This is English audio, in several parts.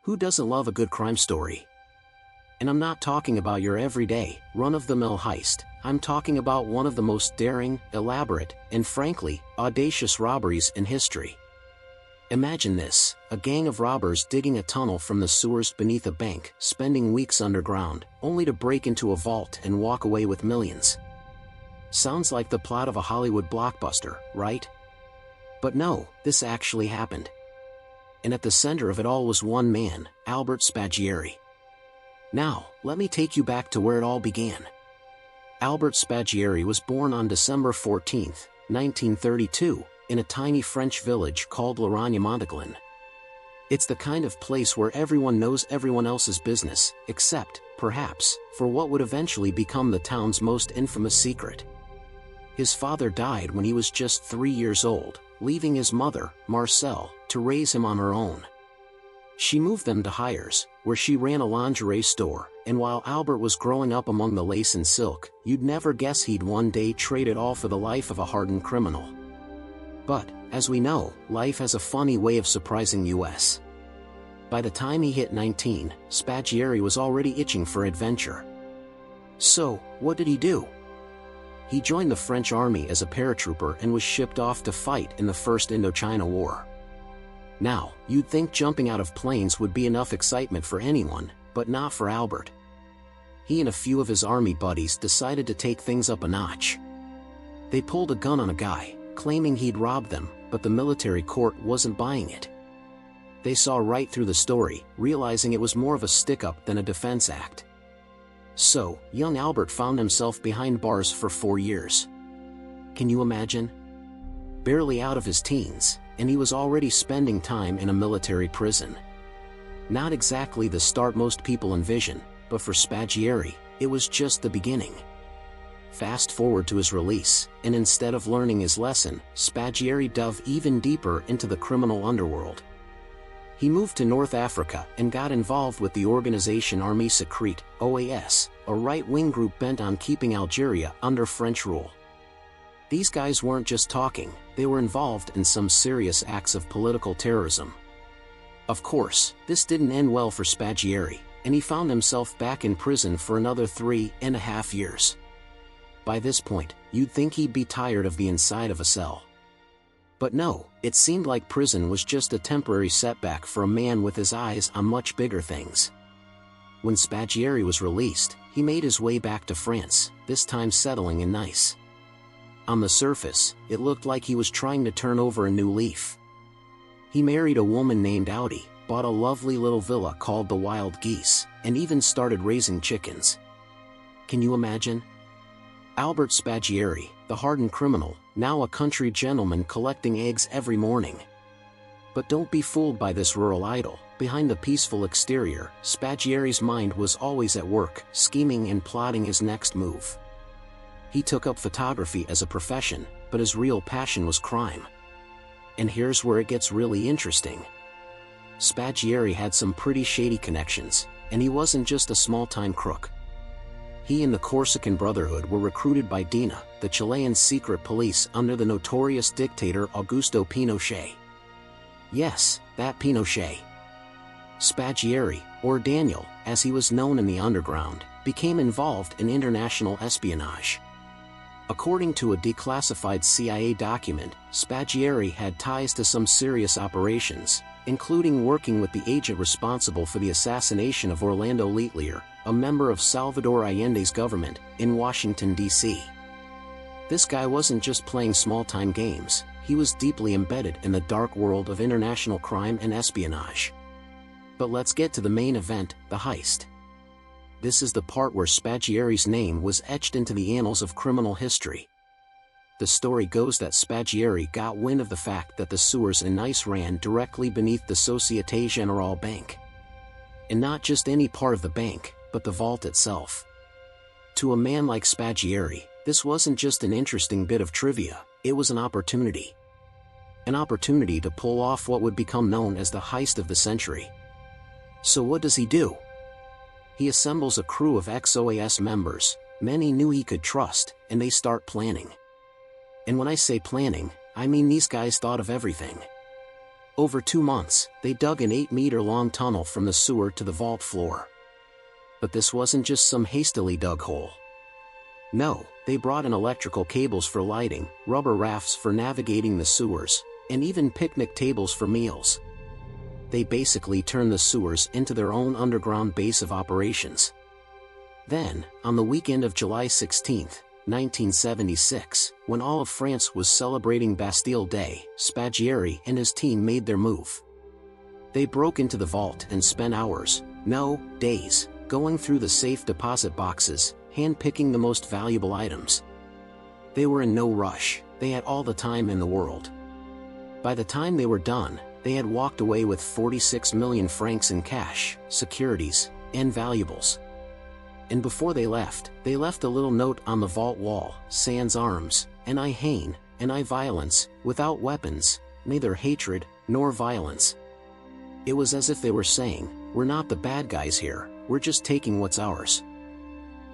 Who doesn't love a good crime story? And I'm not talking about your everyday, run-of-the-mill heist. I'm talking about one of the most daring, elaborate, and frankly, audacious robberies in history. Imagine this, a gang of robbers digging a tunnel from the sewers beneath a bank, spending weeks underground, only to break into a vault and walk away with millions. Sounds like the plot of a Hollywood blockbuster, right? But no, this actually happened. And at the center of it all was one man, Albert Spaggiari. Now, let me take you back to where it all began. Albert Spaggiari was born on December 14, 1932, in a tiny French village called La Rogne-Montaglin. It's the kind of place where everyone knows everyone else's business, except, perhaps, for what would eventually become the town's most infamous secret. His father died when he was just 3 years old, leaving his mother, Marcelle, to raise him on her own. She moved them to Heists, where she ran a lingerie store, and while Albert was growing up among the lace and silk, you'd never guess he'd one day trade it all for the life of a hardened criminal. But, as we know, life has a funny way of surprising us. By the time he hit 19, Spaggiari was already itching for adventure. So, what did he do? He joined the French army as a paratrooper and was shipped off to fight in the First Indochina War. Now, you'd think jumping out of planes would be enough excitement for anyone, but not for Albert. He and a few of his army buddies decided to take things up a notch. They pulled a gun on a guy, claiming he'd robbed them, but the military court wasn't buying it. They saw right through the story, realizing it was more of a stick-up than a defense act. So, young Albert found himself behind bars for 4 years. Can you imagine? Barely out of his teens, and he was already spending time in a military prison. Not exactly the start most people envision, but for Spaggiari, it was just the beginning. Fast forward to his release, and instead of learning his lesson, Spaggiari dove even deeper into the criminal underworld. He moved to North Africa and got involved with the organization Armée Secrète, OAS, a right-wing group bent on keeping Algeria under French rule. These guys weren't just talking, they were involved in some serious acts of political terrorism. Of course, this didn't end well for Spaggiari, and he found himself back in prison for another 3.5 years. By this point, you'd think he'd be tired of the inside of a cell. But no, it seemed like prison was just a temporary setback for a man with his eyes on much bigger things. When Spaggiari was released, he made his way back to France, this time settling in Nice. On the surface, it looked like he was trying to turn over a new leaf. He married a woman named Audi, bought a lovely little villa called the Wild Geese, and even started raising chickens. Can you imagine? Albert Spaggiari, the hardened criminal, now a country gentleman collecting eggs every morning. But don't be fooled by this rural idyll. Behind the peaceful exterior, Spaggiari's mind was always at work, scheming and plotting his next move. He took up photography as a profession, but his real passion was crime. And here's where it gets really interesting. Spaggiari had some pretty shady connections, and he wasn't just a small-time crook. He and the Corsican Brotherhood were recruited by DINA, the Chilean secret police under the notorious dictator Augusto Pinochet. Yes, that Pinochet. Spaggiari, or Daniel, as he was known in the underground, became involved in international espionage. According to a declassified CIA document, Spaggiari had ties to some serious operations, including working with the agent responsible for the assassination of Orlando Letelier, a member of Salvador Allende's government, in Washington, D.C. This guy wasn't just playing small-time games, he was deeply embedded in the dark world of international crime and espionage. But let's get to the main event, the heist. This is the part where Spaggiari's name was etched into the annals of criminal history. The story goes that Spaggiari got wind of the fact that the sewers in Nice ran directly beneath the Société Générale bank. And not just any part of the bank, but the vault itself. To a man like Spaggiari, this wasn't just an interesting bit of trivia, it was an opportunity. An opportunity to pull off what would become known as the heist of the century. So what does he do? He assembles a crew of ex-OAS members, men he knew he could trust, and they start planning. And when I say planning, I mean these guys thought of everything. Over 2 months, they dug an 8-meter-long tunnel from the sewer to the vault floor. But this wasn't just some hastily dug hole. No, they brought in electrical cables for lighting, rubber rafts for navigating the sewers, and even picnic tables for meals. They basically turned the sewers into their own underground base of operations. Then, on the weekend of July 16, 1976, when all of France was celebrating Bastille Day, Spaggiari and his team made their move. They broke into the vault and spent hours, no, days, going through the safe deposit boxes, hand-picking the most valuable items. They were in no rush, they had all the time in the world. By the time they were done, they had walked away with 46 million francs in cash, securities, and valuables. And before they left a little note on the vault wall, sans armes, and I haine, and I violence, without weapons, neither hatred, nor violence. It was as if they were saying, we're not the bad guys here, we're just taking what's ours.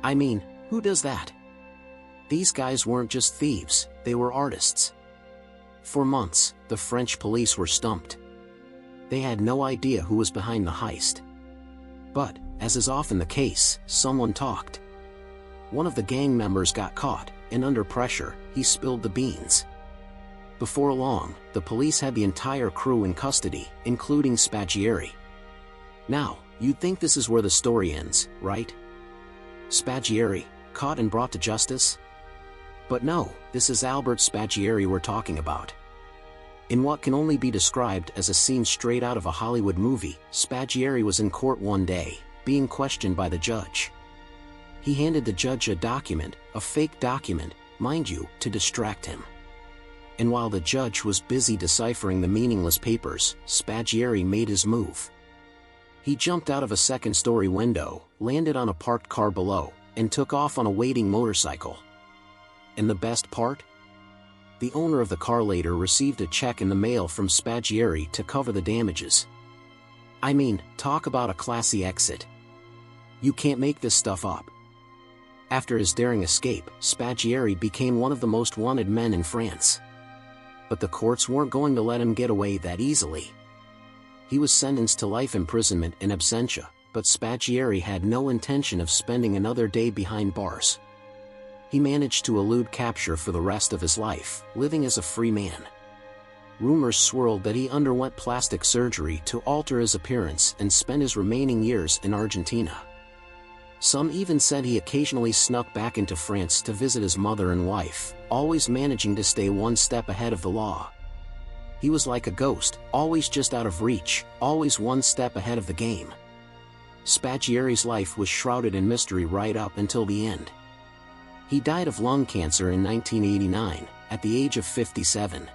I mean, who does that? These guys weren't just thieves, they were artists. For months, the French police were stumped. They had no idea who was behind the heist. But, as is often the case, someone talked. One of the gang members got caught, and under pressure, he spilled the beans. Before long, the police had the entire crew in custody, including Spaggiari. Now, you'd think this is where the story ends, right? Spaggiari, caught and brought to justice? But no, this is Albert Spaggiari we're talking about. In what can only be described as a scene straight out of a Hollywood movie, Spaggiari was in court one day, being questioned by the judge. He handed the judge a document, a fake document, mind you, to distract him. And while the judge was busy deciphering the meaningless papers, Spaggiari made his move. He jumped out of a second-story window, landed on a parked car below, and took off on a waiting motorcycle. And the best part? The owner of the car later received a check in the mail from Spaggiari to cover the damages. I mean, talk about a classy exit. You can't make this stuff up. After his daring escape, Spaggiari became one of the most wanted men in France. But the courts weren't going to let him get away that easily. He was sentenced to life imprisonment in absentia, but Spaggiari had no intention of spending another day behind bars. He managed to elude capture for the rest of his life, living as a free man. Rumors swirled that he underwent plastic surgery to alter his appearance and spent his remaining years in Argentina. Some even said he occasionally snuck back into France to visit his mother and wife, always managing to stay one step ahead of the law. He was like a ghost, always just out of reach, always one step ahead of the game. Spaggiari's life was shrouded in mystery right up until the end. He died of lung cancer in 1989, at the age of 57.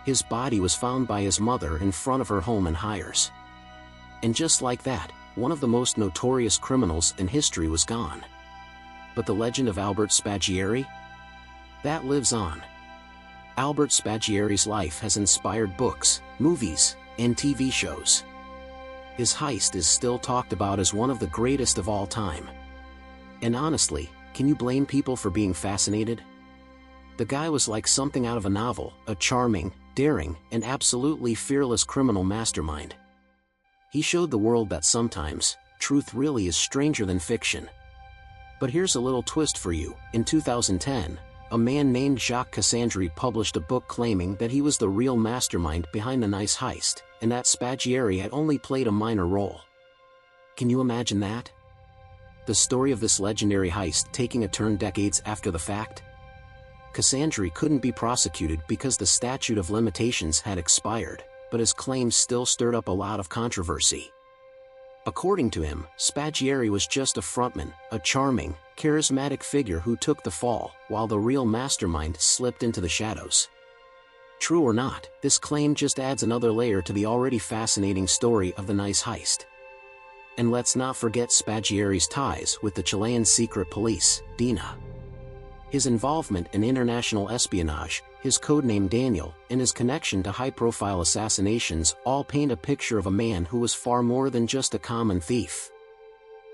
His body was found by his mother in front of her home in Hyères. And just like that, one of the most notorious criminals in history was gone. But the legend of Albert Spaggiari? That lives on. Albert Spaggiari's life has inspired books, movies, and TV shows. His heist is still talked about as one of the greatest of all time. And honestly, can you blame people for being fascinated? The guy was like something out of a novel, a charming, daring, and absolutely fearless criminal mastermind. He showed the world that sometimes, truth really is stranger than fiction. But here's a little twist for you. In 2010, a man named Jacques Cassandre published a book claiming that he was the real mastermind behind the Nice Heist, and that Spaggiari had only played a minor role. Can you imagine that? The story of this legendary heist taking a turn decades after the fact? Cassandre couldn't be prosecuted because the statute of limitations had expired, but his claims still stirred up a lot of controversy. According to him, Spaggiari was just a frontman, a charming, charismatic figure who took the fall, while the real mastermind slipped into the shadows. True or not, this claim just adds another layer to the already fascinating story of the Nice Heist. And let's not forget Spaggiari's ties with the Chilean secret police, DINA. His involvement in international espionage, his codename Daniel, and his connection to high-profile assassinations all paint a picture of a man who was far more than just a common thief.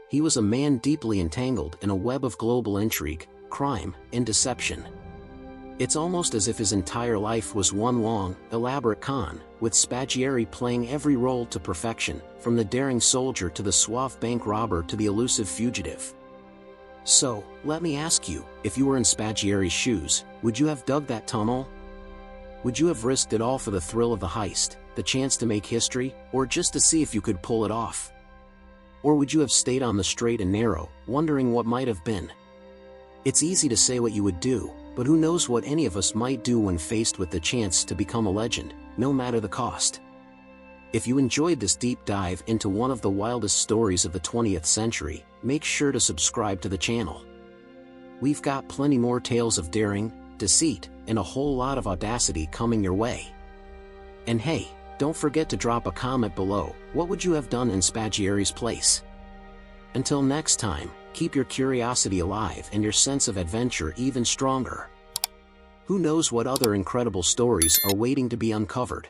He was a man deeply entangled in a web of global intrigue, crime, and deception. It's almost as if his entire life was one long, elaborate con, with Spaggiari playing every role to perfection, from the daring soldier to the suave bank robber to the elusive fugitive. So, let me ask you, if you were in Spaggiari's shoes, would you have dug that tunnel? Would you have risked it all for the thrill of the heist, the chance to make history, or just to see if you could pull it off? Or would you have stayed on the straight and narrow, wondering what might have been? It's easy to say what you would do, but who knows what any of us might do when faced with the chance to become a legend, no matter the cost. If you enjoyed this deep dive into one of the wildest stories of the 20th century, make sure to subscribe to the channel. We've got plenty more tales of daring, deceit, and a whole lot of audacity coming your way. And hey, don't forget to drop a comment below. What would you have done in Spaggiari's place? Until next time, keep your curiosity alive and your sense of adventure even stronger. Who knows what other incredible stories are waiting to be uncovered?